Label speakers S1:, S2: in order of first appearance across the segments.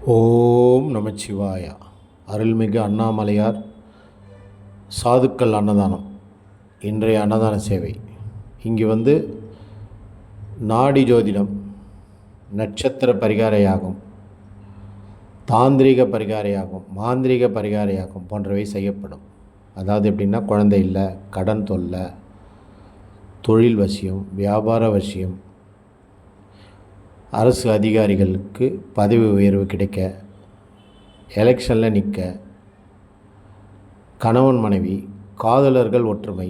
S1: ஓம் நமச்சிவாய. அருள்மிகு அண்ணாமலையார் சாதுக்கள் அன்னதானம். இன்றைய அன்னதான சேவை இங்கு நாடி ஜோதிடம், நட்சத்திர பரிகார யாகம், தாந்திரிக பரிகார யாகம், மாந்திரிக பரிகார யாகம் போன்றவை செய்யப்படும். அதாவது எப்படின்னா, குழந்தை இல்லை, கடன் தொல்லை, தொழில் வசியம், வியாபார வசியம், அரசு அதிகாரிகளுக்கு பதவி உயர்வு கிடைக்க, எலெக்ஷனில் நிற்க, கணவன் மனைவி, காதலர்கள் ஒற்றுமை,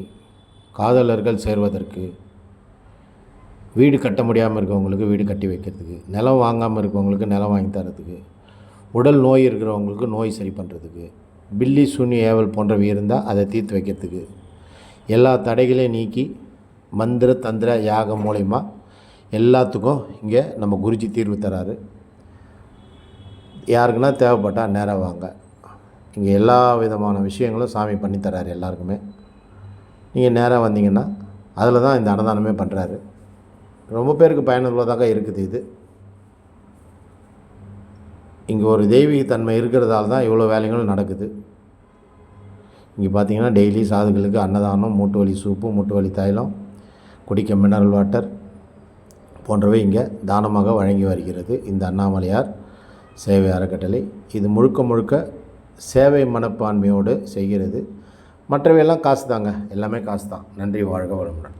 S1: காதலர்கள் சேர்வதற்கு, வீடு கட்ட முடியாமல் இருக்கவங்களுக்கு வீடு கட்டி வைக்கிறதுக்கு, நிலம் வாங்காமல் இருக்கவங்களுக்கு நிலம் வாங்கி தரத்துக்கு, உடல் நோய் இருக்கிறவங்களுக்கு நோய் சரி பண்ணுறதுக்கு, பில்லி சூன்ய ஏவல் போன்றவை இருந்தால் அதை தீர்த்து வைக்கிறதுக்கு, எல்லா தடைகளையும் நீக்கி மந்திர தந்திர யாகம் மூலயமா எல்லாத்துக்கும் இங்கே நம்ம குருஜி தீர்வு தராரு. யாருக்குன்னா தேவைப்பட்டால் நேராக வாங்க. இங்கே எல்லா விதமான விஷயங்களும் சாமி பண்ணித்தராரு எல்லாருக்குமே. நீங்கள் நேராக வந்தீங்கன்னா அதில் தான் இந்த அன்னதானமே பண்ணுறாரு. ரொம்ப பேருக்கு பயனுள்ளதாக இருக்குது. இது இங்கே ஒரு தெய்வீக தன்மை இருக்கிறதால தான் இவ்வளோ வேலைகளும் நடக்குது. இங்கே பார்த்தீங்கன்னா டெய்லி சாதுகளுக்கு அன்னதானம், மூட்டு வலி சூப்பு, மூட்டு வலி தைலம், குடிக்க மினரல் வாட்டர் போன்றவை இங்கே தானமாக வழங்கி வருகிறது இந்த அண்ணாமலையார் சேவை அறக்கட்டளை. இது முழுக்க முழுக்க சேவை மனப்பான்மையோடு செய்கிறது. மற்றவையெல்லாம் காசு தாங்க, எல்லாமே காசு தான். நன்றி, வாழ்க வளமுடன்.